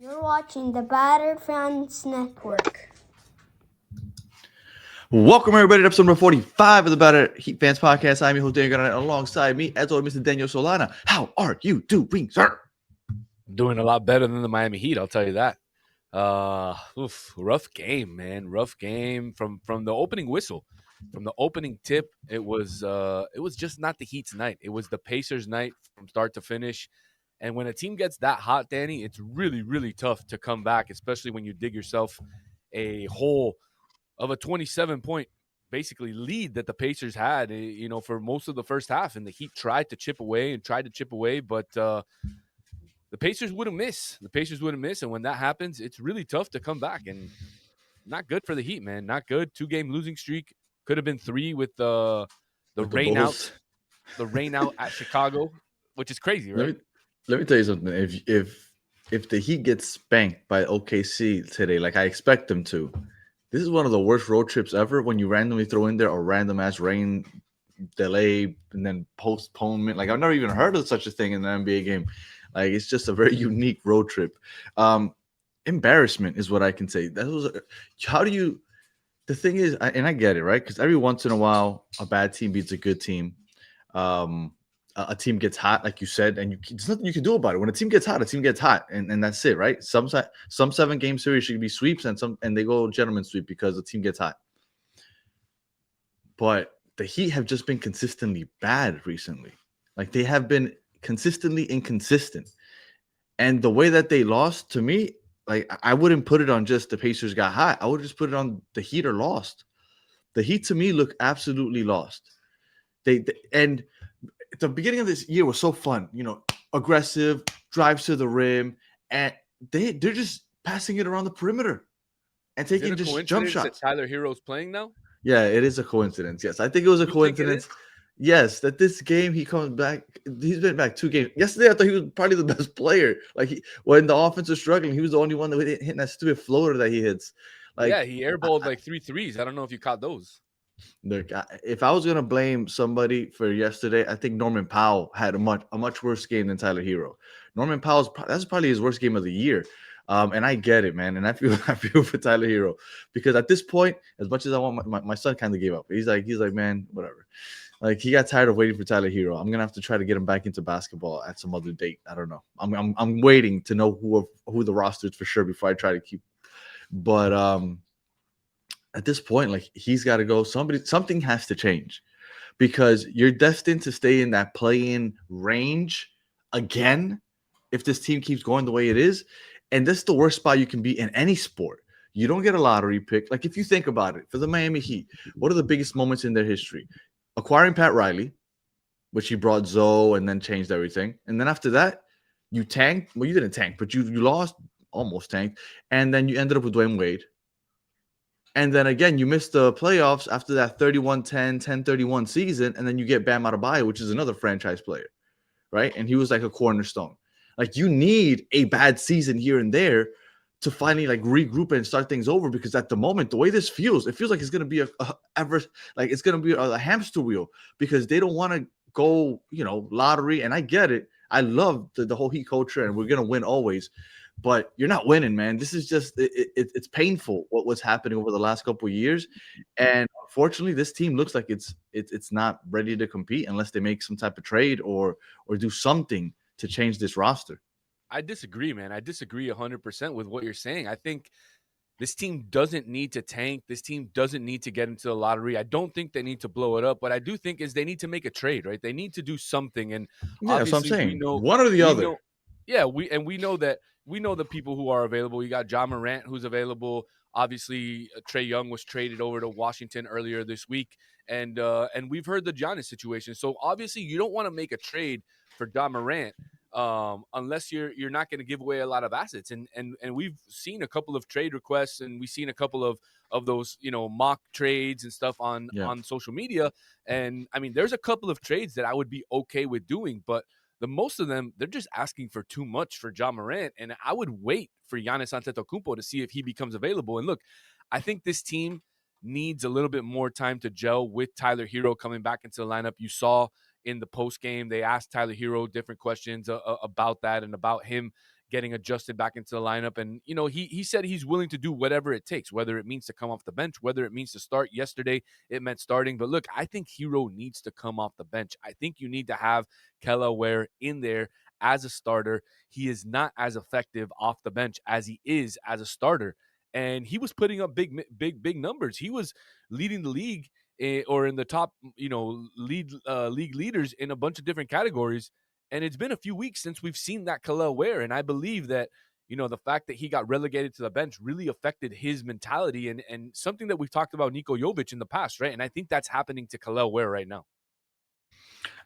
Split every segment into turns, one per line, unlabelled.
You're watching the Battered Fans Network.
Welcome everybody to episode number 45 of the Better Heat Fans Podcast. I'm your host Daniel Garnett. Alongside me, as always, Mr. Daniel Solana. How are you doing, sir?
Doing a lot better than the Miami Heat, I'll tell you that. Rough game, man. Rough game from the opening whistle. From the opening tip, it was just not the Heat's night. It was the Pacers' night from start to finish. And when a team gets that hot, Danny, it's really, really tough to come back, especially when you dig yourself a hole of a 27-point basically lead that the Pacers had, for most of the first half. And the Heat tried to chip away, but the Pacers wouldn't miss. And when that happens, it's really tough to come back. And not good for the Heat, man. Not good. 2-game losing streak. Could have been 3 with the
With the
rain out,
Bulls.
at Chicago, which is crazy,
Let
right?
me let me tell you something. If the Heat gets spanked by OKC today, like I expect them to, this is one of the worst road trips ever. When you randomly throw in there a random ass rain delay and then postponement, like I've never even heard of such a thing in an NBA game. Like it's just a very unique road trip. Embarrassment is what I can say. That was how do you? The thing is, and I get it, right? Because every once in a while, a bad team beats a good team. A team gets hot, like you said, and there's nothing you can do about it. When a team gets hot, and that's it, right? Some 7-game series should be sweeps, and they go gentleman sweep because the team gets hot. But the Heat have just been consistently bad recently. Like they have been consistently inconsistent, and the way that they lost to me, like I wouldn't put it on just the Pacers got hot. I would just put it on the Heat are lost. The Heat to me look absolutely lost. They and the beginning of this year was so fun, aggressive, drives to the rim, and they're just passing it around the perimeter and
Is it
taking
a
just jump
coincidence that
shots.
Tyler Hero's playing now?
Yeah, it is a coincidence. Yes, I think it was a
You think it
coincidence.
is?
Yes, that this game he comes back. He's been back 2 games. Yesterday, I thought he was probably the best player. Like when the offense was struggling, he was the only one that hitting that stupid floater that he hits.
Yeah,
Like,
he airballed like 3 threes. I don't know if you caught those.
look, if I was gonna blame somebody for yesterday, I think Norman Powell had a much worse game than Tyler Hero. Norman Powell's that's probably his worst game of the year. And I get it, man. And I feel I feel for Tyler Hero because at this point, as much as I want my son kind of gave up. He's like, man, whatever. Like he got tired of waiting for Tyler Hero. I'm gonna have to try to get him back into basketball at some other date. I don't know. I'm waiting to know who the roster is for sure before I try to keep. But at this point, like he's got to go. Something has to change because you're destined to stay in that play-in range again if this team keeps going the way it is. And this is the worst spot you can be in any sport. You don't get a lottery pick. Like if you think about it, for the Miami Heat, what are the biggest moments in their history? Acquiring Pat Riley, which he brought Zoe and then changed everything. And then after that, you tanked. Well, you didn't tank, but you lost, almost tanked. And then you ended up with Dwayne Wade. And then again, you missed the playoffs after that 31-10, 10-31 season, and then you get Bam Adebayo, which is another franchise player, right? And he was like a cornerstone. Like you need a bad season here and there to finally like regroup and start things over because at the moment, the way this feels, it feels like it's gonna be it's gonna be a hamster wheel because they don't want to go, lottery. And I get it. I love the whole Heat culture, and we're gonna win always but you're not winning, man. This is just it's painful what's happening over the last couple of years, and unfortunately, this team looks like it's not ready to compete unless they make some type of trade or do something to change this roster.
I disagree, man. I disagree 100% with what you're saying. I think this team doesn't need to tank. This team doesn't need to get into the lottery. I don't think they need to blow it up. What I do think is they need to make a trade, right? They need to do something. And
Yeah, that's what I'm
obviously
saying. One or the
we
other.
know, yeah, we know that we know the people who are available. You got John Morant who's available. Obviously, Trey Young was traded over to Washington earlier this week, and we've heard the Giannis situation. So obviously, you don't want to make a trade for John Morant unless you're not going to give away a lot of assets. And we've seen a couple of trade requests, and we've seen a couple of those mock trades and stuff
Yeah.
on social media. And I mean, there's a couple of trades that I would be okay with doing, but the most of them they're just asking for too much for John Morant, and I would wait for Giannis Antetokounmpo to see if he becomes available. And look, I think this team needs a little bit more time to gel with Tyler Hero coming back into the lineup. You saw in the post game, they asked Tyler Hero different questions about that and about him getting adjusted back into the lineup. And, he said he's willing to do whatever it takes, whether it means to come off the bench, whether it means to start. Yesterday, it meant starting. But look, I think Hero needs to come off the bench. I think you need to have Kella Ware in there as a starter. He is not as effective off the bench as he is as a starter. And he was putting up big numbers. He was leading the league or in the top, league leaders in a bunch of different categories. And it's been a few weeks since we've seen that Khalil Ware. And I believe that, the fact that he got relegated to the bench really affected his mentality and something that we've talked about Niko Jovic in the past, right? And I think that's happening to Khalil Ware right now.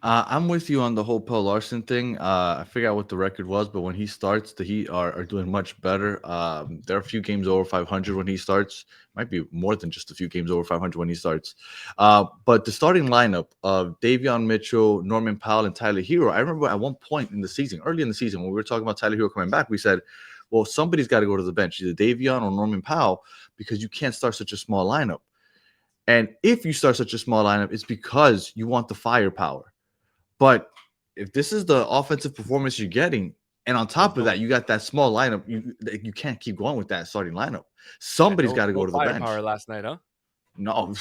I'm with you on the whole Paul Larson thing. I forgot what the record was, but when he starts, the Heat are doing much better. There are a few games over 500 when he starts. Might be more than just a few games over 500 when he starts. But the starting lineup of Davion Mitchell, Norman Powell, and Tyler Hero, I remember at one point in the season, early in the season, when we were talking about Tyler Hero coming back, we said, well, somebody's got to go to the bench, either Davion or Norman Powell, because you can't start such a small lineup. And if you start such a small lineup, it's because you want the firepower. But if this is the offensive performance you're getting, and on top of that, you got that small lineup, you can't keep going with that starting lineup. Somebody's got to go to the bench.
Firepower last night, huh?
No.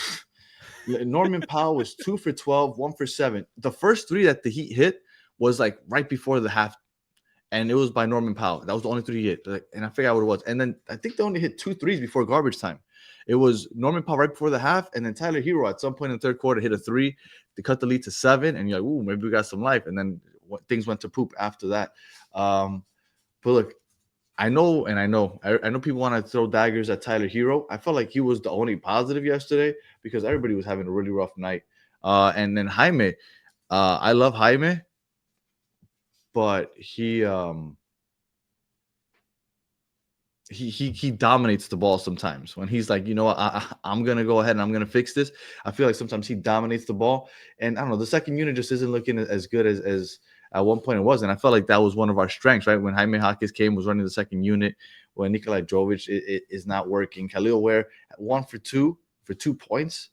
Norman Powell was 2 for 12, 1 for 7. The first 3 that the Heat hit was like right before the half, and it was by Norman Powell. That was the only 3 he hit, and I forgot what it was. And then I think they only hit 2 threes before garbage time. It was Norman Powell right before the half, and then Tyler Hero at some point in the third quarter hit a 3. They cut the lead to 7, and you're like, ooh, maybe we got some life. And then things went to poop after that. But look, I know people want to throw daggers at Tyler Hero. I felt like he was the only positive yesterday because everybody was having a really rough night. And then Jaime, I love Jaime, but he dominates the ball sometimes when he's like, you know what, I'm going to go ahead and I'm going to fix this. I feel like sometimes he dominates the ball. And I don't know, the second unit just isn't looking as good as at one point it was. And I felt like that was one of our strengths, right? When Jaime Jaquez was running the second unit, when Nikolai Jovic is not working. Khalil Ware 1 for 2 for 2 points.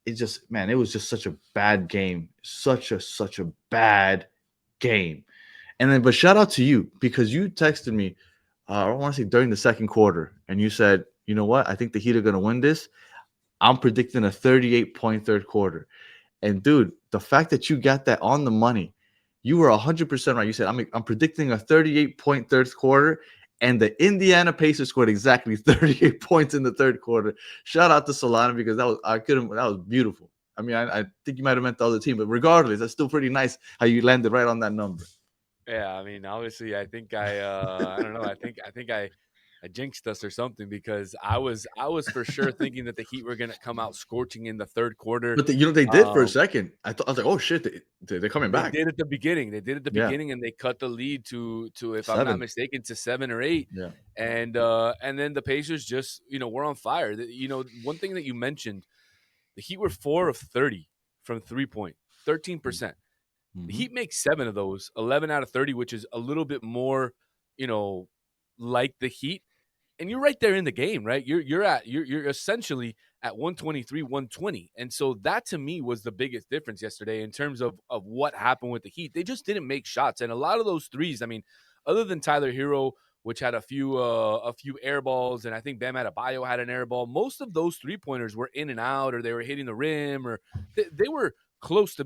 It just, man, it was just such a bad game. Such a bad game. And then, but shout out to you because you texted me, I want to say during the second quarter, and you said, you know what? I think the Heat are going to win this. I'm predicting a 38-point third quarter. And dude, the fact that you got that on the money, you were 100% right. You said, I'm predicting a 38-point third quarter, and the Indiana Pacers scored exactly 38 points in the third quarter. Shout out to Solana because that was beautiful. I mean, I think you might have meant the other team, but regardless, that's still pretty nice how you landed right on that number.
Yeah, I mean, obviously, I think I don't know. I think I jinxed us or something because I was for sure thinking that the Heat were going to come out scorching in the third quarter.
But they did for a second. I was like, oh shit, they're coming back.
They did at the beginning. They did at the beginning, and they cut the lead to if
7.
I'm not mistaken, to 7 or 8.
Yeah,
and then the Pacers just were on fire. One thing that you mentioned, the Heat were 4 of 30 from 3-point, 13%.
Mm-hmm.
The Heat make 7 of those, 11 out of 30, which is a little bit more, like the Heat. And you're right there in the game, right? You're essentially at 123, 120. And so that to me was the biggest difference yesterday in terms of what happened with the Heat. They just didn't make shots. And a lot of those threes, I mean, other than Tyler Hero, which had a few air balls, and I think Bam Adebayo had an air ball, most of those 3-pointers were in and out, or they were hitting the rim, or they were close to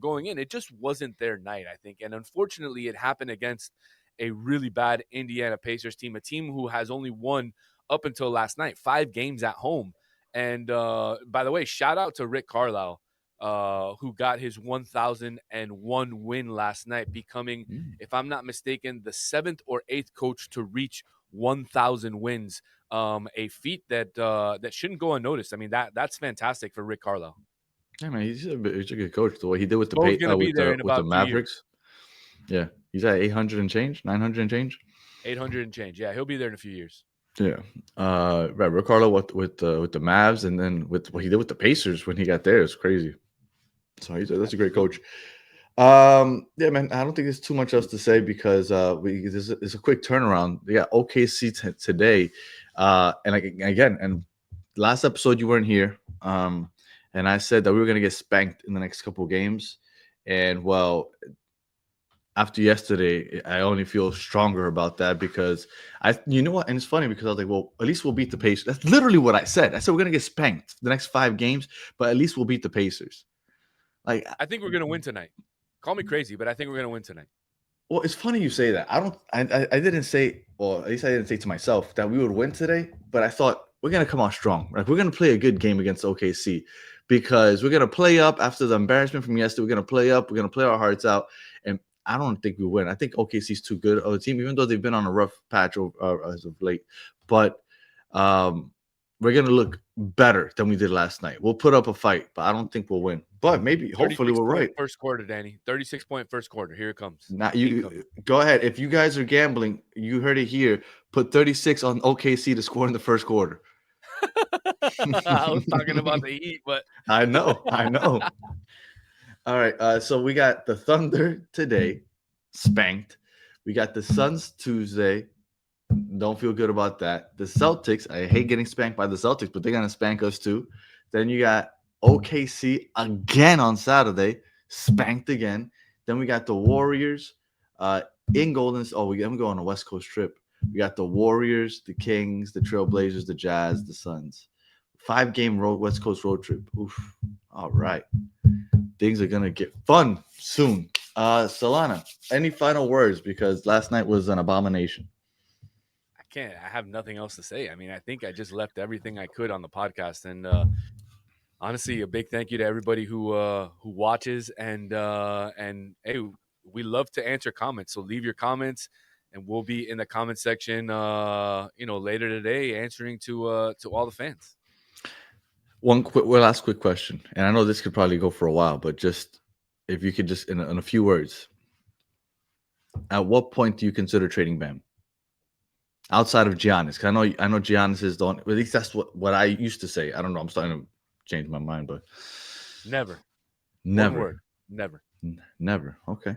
going in. It just wasn't their night, I think. And unfortunately, it happened against a really bad Indiana Pacers team, a team who has only won up until last night 5 games at home. And by the way, shout out to Rick Carlisle, who got his 1,001 win last night, becoming, if I'm not mistaken, the 7th or 8th coach to reach 1,000 wins. A feat that shouldn't go unnoticed. I mean, that's fantastic for Rick Carlisle.
Yeah, man, he's a good coach. The way he did with
the
Mavericks. Yeah, he's at 800 and change, 900 and change.
800 and change. Yeah, he'll be there in a few years.
Yeah, right. Ricardo with the Mavs, and then with what he did with the Pacers when he got there, it's crazy. So that's a great coach. Yeah, man. I don't think there's too much else to say because it's a quick turnaround. They got OKC today, and again, and last episode you weren't here, and I said that we were gonna get spanked in the next couple of games, and well, after yesterday, I only feel stronger about that because you know what? And it's funny because I was like, well, at least we'll beat the Pacers. That's literally what I said. I said we're gonna get spanked the next 5 games, but at least we'll beat the Pacers. Like,
I think we're gonna win tonight. Call me crazy, but I think we're gonna win tonight.
well, it's funny you say that. I don't. I didn't say, or at least I didn't say to myself that we would win today. But I thought we're gonna come out strong. Like we're gonna play a good game against OKC because we're gonna play up after the embarrassment from yesterday. We're gonna play up. We're gonna play our hearts out. And I don't think we win. I think OKC's too good of a team, even though they've been on a rough patch as of late. But um, we're gonna look better than we did last night. We'll put up a fight, but I don't think we'll win. But maybe, hopefully,
36
we're
point
right.
first quarter, Danny. 36-point first quarter. Here it comes.
Now
Heat coming.
you go ahead. If you guys are gambling, you heard it here. Put 36 on OKC to score in the first quarter.
I was talking about the Heat, but
I know. All right. So we got the Thunder today, spanked. We got the Suns Tuesday. Don't feel good about that. The Celtics. I hate getting spanked by the Celtics, but they're gonna spank us too. Then you got OKC again on Saturday, spanked again. Then we got the Warriors in Golden. Oh, I'm going on a West Coast trip. We got the Warriors, the Kings, the Trailblazers, the Jazz, the Suns. 5-game road West Coast road trip. Oof. All right. Things are gonna get fun soon. Solana, any final words? Because last night was an abomination.
I have nothing else to say. I mean, I think I just left everything I could on the podcast, and honestly, a big thank you to everybody who watches, and hey, we love to answer comments. So leave your comments, and we'll be in the comment section, later today, answering to all the fans.
One last quick question, and I know this could probably go for a while, but just if you could just in a few words, at what point do you consider trading Bam? Outside of Giannis, because I know Giannis is the only, at least that's what I used to say. I don't know. I'm starting to change my mind, but
Never. One
never,
word. Never.
never. Okay.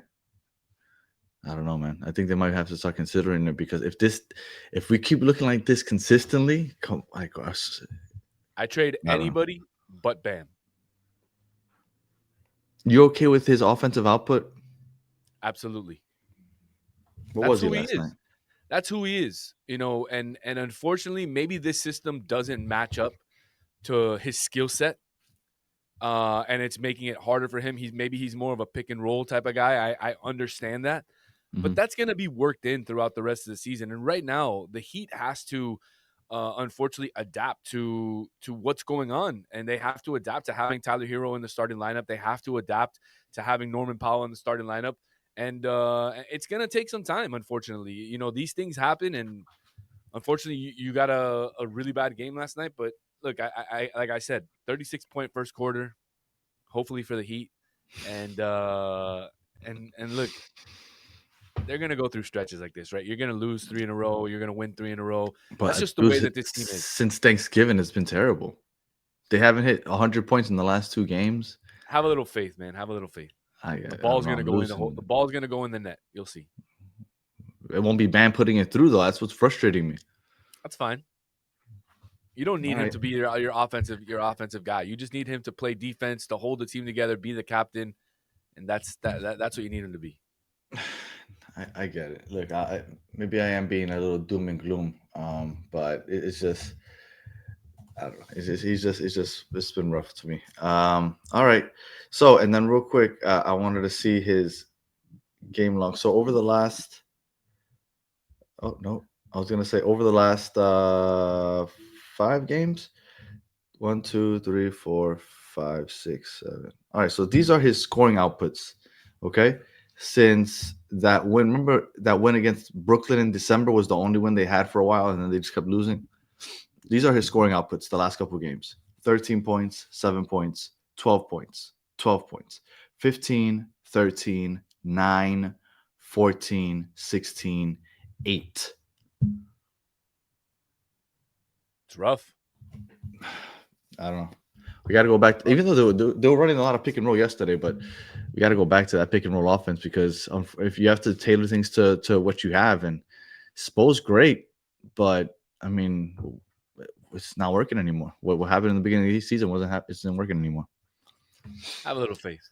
I don't know, man. I think they might have to start considering it because if we keep looking like this consistently, my gosh,
I trade
I don't know.
anybody but Bam.
You okay with his offensive output?
Absolutely.
What
That's
was he
who he
last
is.
night?
That's who he is. And unfortunately, maybe this system doesn't match up to his skill set. And it's making it harder for him. He's more of a pick and roll type of guy. I understand that. But that's going to be worked in throughout the rest of the season. And right now, the Heat has to unfortunately adapt to what's going on, and they have to adapt to having Tyler Hero in the starting lineup. They have to adapt to having Norman Powell in the starting lineup, and it's going to take some time. Unfortunately, these things happen, and unfortunately, you got a really bad game last night. But look, I like I said, 36-point first quarter, hopefully for the Heat, and look, they're going to go through stretches like this, right? You're going to lose 3 in a row. You're going to win 3 in a row.
But
That's just the way that this team is.
Since Thanksgiving, it's been terrible. They haven't hit 100 points in the last 2 games.
Have a little faith, man. Have a little faith. The ball's going to go in the ball's going to go in the net. You'll see.
It won't be Bam putting it through though. That's what's frustrating me.
That's fine. You don't need him to be your offensive guy. You just need him to play defense, to hold the team together, be the captain, and that's what you need him to be.
I get it. Look, maybe I am being a little doom and gloom, but it's just I don't know. It's been rough to me. All right. So and then real quick, I wanted to see his game log. So over the last, oh no, I was gonna say over the last 5 games, 1, 2, 3, 4, 5, 6, 7. All right. So these are his scoring outputs. Okay. Since that win, remember that win against Brooklyn in December was the only win they had for a while, and then they just kept losing. These are his scoring outputs the last couple of games: 13 points, 7 points, 12 points, 12 points, 15, 13, 9, 14, 16, 8.
It's rough.
I don't know. We got to go back. Even though they were running a lot of pick and roll yesterday, but we got to go back to that pick and roll offense because if you have to tailor things to what you have, and Spo's great, but I mean, it's not working anymore. What happened in the beginning of the season isn't working anymore.
Have a little faith.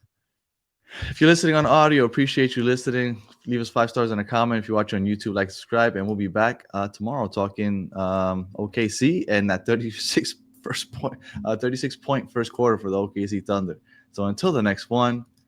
If you're listening on audio, appreciate you listening. Leave us 5 stars and a comment. If you watch on YouTube, like, subscribe, and we'll be back tomorrow talking OKC and that 36 point first quarter for the OKC Thunder. So until the next one,